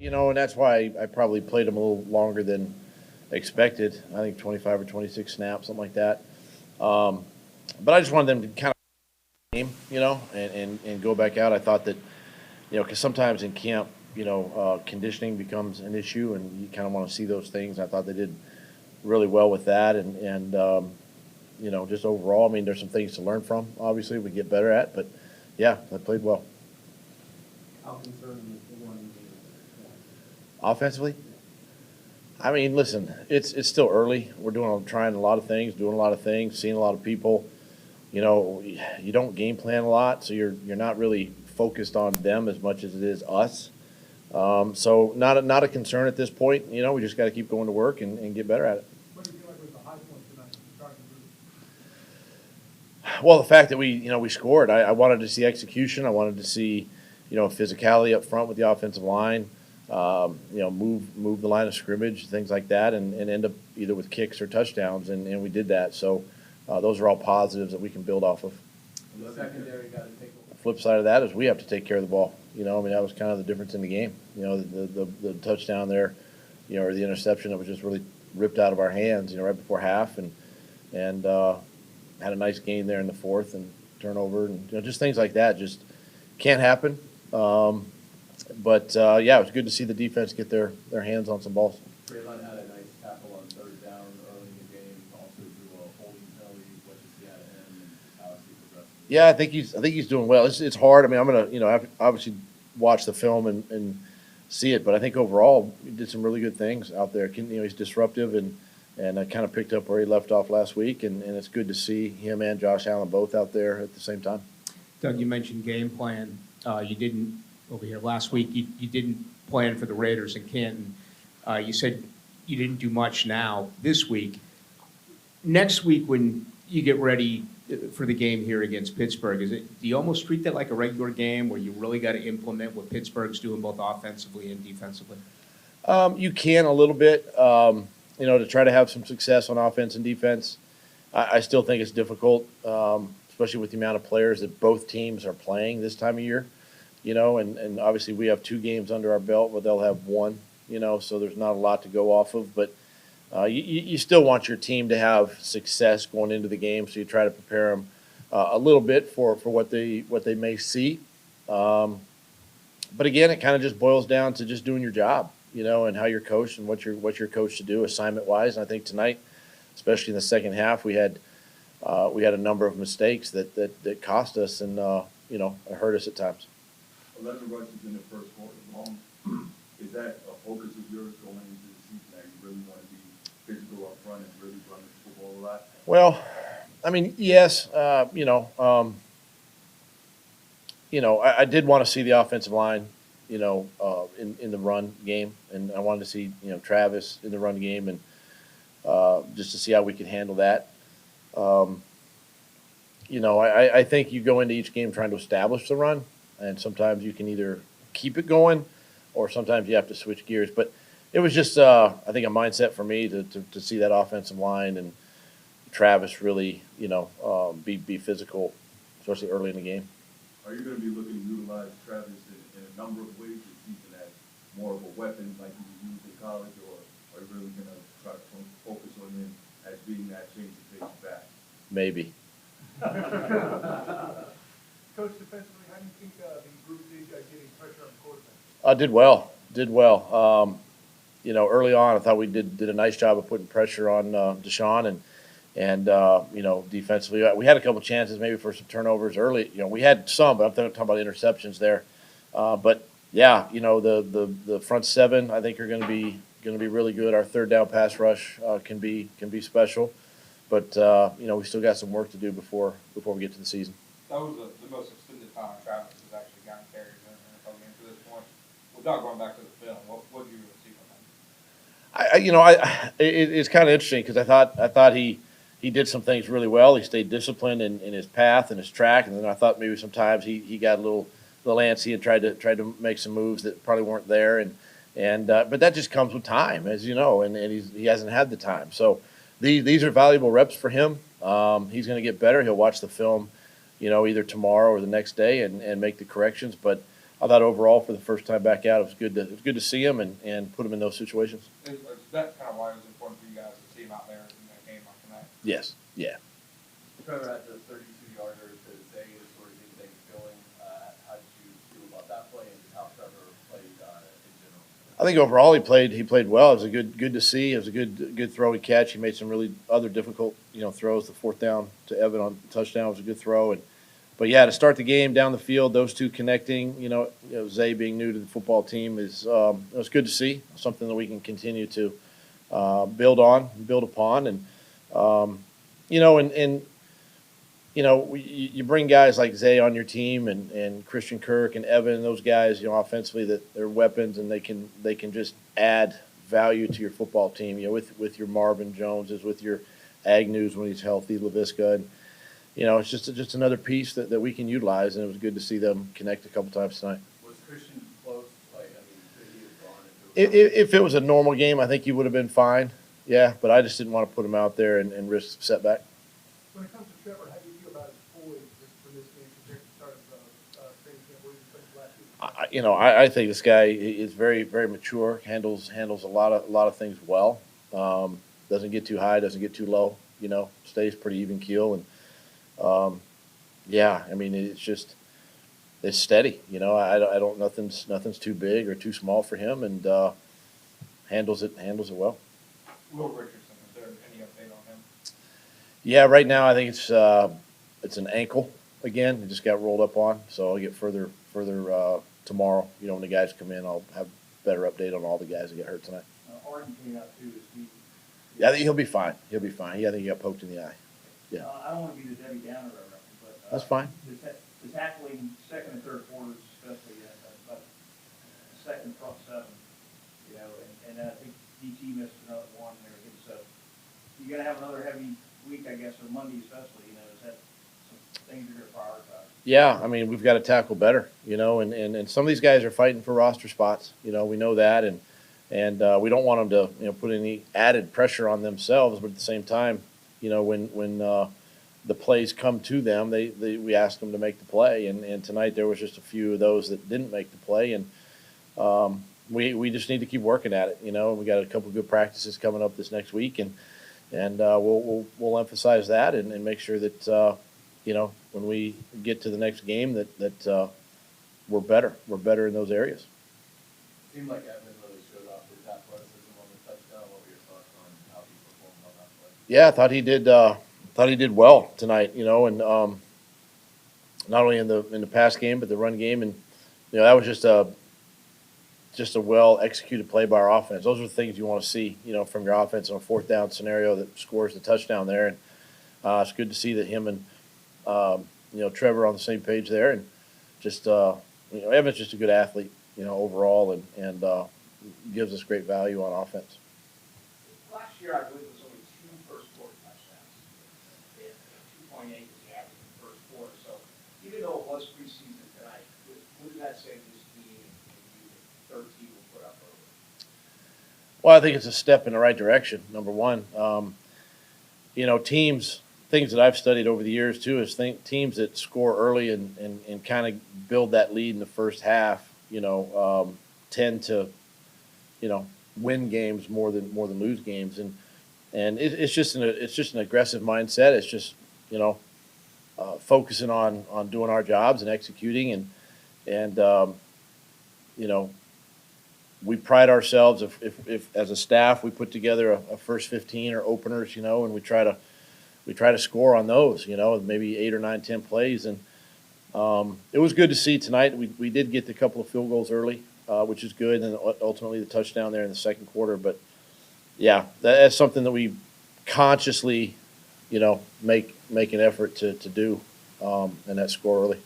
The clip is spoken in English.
And that's why I probably played him a little longer than expected. I think 25 or 26 snaps, something like that. Um, but I just wanted them to kind of game, and go back out. I thought that, because sometimes in camp, conditioning becomes an issue, and you kind of want to see those things. I thought they did really well with that, and just overall, I mean, there's some things to learn from. Obviously, we get better at, but yeah, I played well. How concerned is the running game? Offensively, I mean, listen, it's still early. We're trying a lot of things, doing a lot of things, seeing a lot of people. You don't game plan a lot, so you're not really focused on them as much as it is us. So not a concern at this point. We just got to keep going to work and get better at it. What do you feel like was the high point tonight? Starting to Well, the fact that we scored, I wanted to see execution. I wanted to see, physicality up front with the offensive line. Move the line of scrimmage, things like that, and end up either with kicks or touchdowns, and we did that. So those are all positives that we can build off of. the secondary got to take over. The flip side of that is we have to take care of the ball. That was kind of the difference in the game. The touchdown there, or the interception that was just really ripped out of our hands, right before half, and had a nice gain there in the fourth and turnover, and just things like that just can't happen. But yeah, it was good to see the defense get their hands on some balls. Braylon had a nice tackle on third down early in the game, also drew a holding penalty. What you see out of him and how is he progressing? Yeah, I think he's doing well. It's hard. I mean, I'm gonna obviously watch the film and see it, but I think overall he did some really good things out there. He's disruptive and I kind of picked up where he left off last week, and it's good to see him and Josh Allen both out there at the same time. Doug, you mentioned game plan. You didn't over here last week. You didn't plan for the Raiders in Canton. You said you didn't do much now this week. Next week, when you get ready for the game here against Pittsburgh, do you almost treat that like a regular game where you really got to implement what Pittsburgh's doing both offensively and defensively? You can a little bit, to try to have some success on offense and defense. I still think it's difficult, especially with the amount of players that both teams are playing this time of year. And obviously we have 2 games under our belt, but they'll have 1. So there's not a lot to go off of. But you still want your team to have success going into the game, so you try to prepare them a little bit for what they may see. But again, it kind of just boils down to just doing your job, and how you're coached and what you're coached to do assignment wise. And I think tonight, especially in the second half, we had a number of mistakes that cost us and hurt us at times. 11 rushes in the first quarter. Is that a focus of yours going into the season that you really want to be physical up front and really run the football a lot? Well, I mean, yes, I did want to see the offensive line, in the run game, and I wanted to see, Travis in the run game, and just to see how we could handle that. I think you go into each game trying to establish the run, and sometimes you can either keep it going, or sometimes you have to switch gears. But it was just, I think, a mindset for me to see that offensive line and Travis really, be physical, especially early in the game. Are you going to be looking to utilize Travis in a number of ways this season as more of a weapon like you used in college, or are you really going to try to focus on him as being that change of pace back? Maybe. Coach, defensively, how do you think the group did getting pressure on the quarterback? Did well. Early on, I thought we did a nice job of putting pressure on Deshaun and defensively. We had a couple chances maybe for some turnovers early. We had some, but I'm talking about interceptions there. But yeah, the front 7 I think are going to be really good. Our third down pass rush can be special, but we still got some work to do before we get to the season. That was the most extended time Travis has actually gotten carries in an NFL game to this point. Without going back to the film, what did you see from him? It's kind of interesting because I thought he did some things really well. He stayed disciplined in his path and his track, and then I thought maybe sometimes he got a little antsy and tried to make some moves that probably weren't there, but that just comes with time, as you know, and he hasn't had the time. So these are valuable reps for him. He's going to get better. He'll watch the film, either tomorrow or the next day and make the corrections. But I thought overall for the first time back out, it was good to see him and put him in those situations. Is that kind of why it was important for you guys to see him out there in that game like tonight? Yes, yeah. Trevor, at the 32-yarder to Zay is sort of his thing filling. How did you feel about that play and just how Trevor played in general? I think overall he played well. It was good to see. It was a good throw and catch. He made some really other difficult throws. The fourth down to Evan on touchdown was a good throw. But yeah, to start the game down the field, those two connecting. Zay being new to the football team it was good to see. Something that we can continue to build upon, and you bring guys like Zay on your team and Christian Kirk and Evan, those guys, offensively that they're weapons and they can just add value to your football team. With your Marvin Joneses, with your Agnew's when he's healthy, LaVisca, and it's just another piece that we can utilize, and it was good to see them connect a couple times tonight. Was Christian close? Could he have gone into If it was a normal game, I think he would have been fine. Yeah, but I just didn't want to put him out there and risk setback. When it comes to Trevor, how do you feel about his poise for this game compared to the start of training camp where he played last week? I think this guy is very, very mature. Handles a lot of things well. Doesn't get too high, doesn't get too low. Stays pretty even keel, and it's steady. I don't nothing's too big or too small for him, and handles it well. Will Richardson, is there any update on him? Yeah, right now I think it's an ankle again. It just got rolled up on, so I'll get further tomorrow. When the guys come in, I'll have better update on all the guys that get hurt tonight. Arden came out too this week. Yeah, I think he'll be fine. I think he got poked in the eye. Yeah, I don't want to be the Debbie Downer or nothing, but. That's fine. The tackling second and third quarters, especially, but second front seven, and I think DT missed another one and everything, so you're gonna have another heavy week, I guess, or Monday especially, is that some things you're gonna prioritize? Yeah, we've got to tackle better, and some of these guys are fighting for roster spots. We know that, and we don't want them to, put any added pressure on themselves. But at the same time, when the plays come to them, we ask them to make the play. And tonight there was just a few of those that didn't make the play, and we just need to keep working at it. We got a couple of good practices coming up this next week, and we'll emphasize that and make sure that when we get to the next game that we're better. We're better in those areas. Seemed like Evan really showed off his athleticism on the touchdown. What were your thoughts on how he performed on that play? Yeah, I thought he did well tonight. And not only in the pass game but the run game, and that was just a well executed play by our offense. Those are the things you want to see, from your offense on a fourth down scenario that scores the touchdown there. And it's good to see that him and Trevor on the same page there, and just Evan's just a good athlete, overall, and gives us great value on offense. Last year, I believe it was only 2 first quarter touchdowns. 2.8 was the average in the first quarter, so even though it was preseason tonight, what did that say to this team and you, 13 will put up early? Well, I think it's a step in the right direction, number one. Things that I've studied over the years too is teams that score early and kind of build that lead in the first half, tend to, win games more than lose games, and it's just an aggressive mindset. It's just focusing on doing our jobs and executing, and we pride ourselves if as a staff we put together a first 15 or openers, and we try to score on those, maybe 8 or 9, 10 plays. And it was good to see tonight. We did get a couple of field goals early, which is good, and ultimately the touchdown there in the second quarter. But, yeah, that's something that we consciously, make an effort to do, and that score early.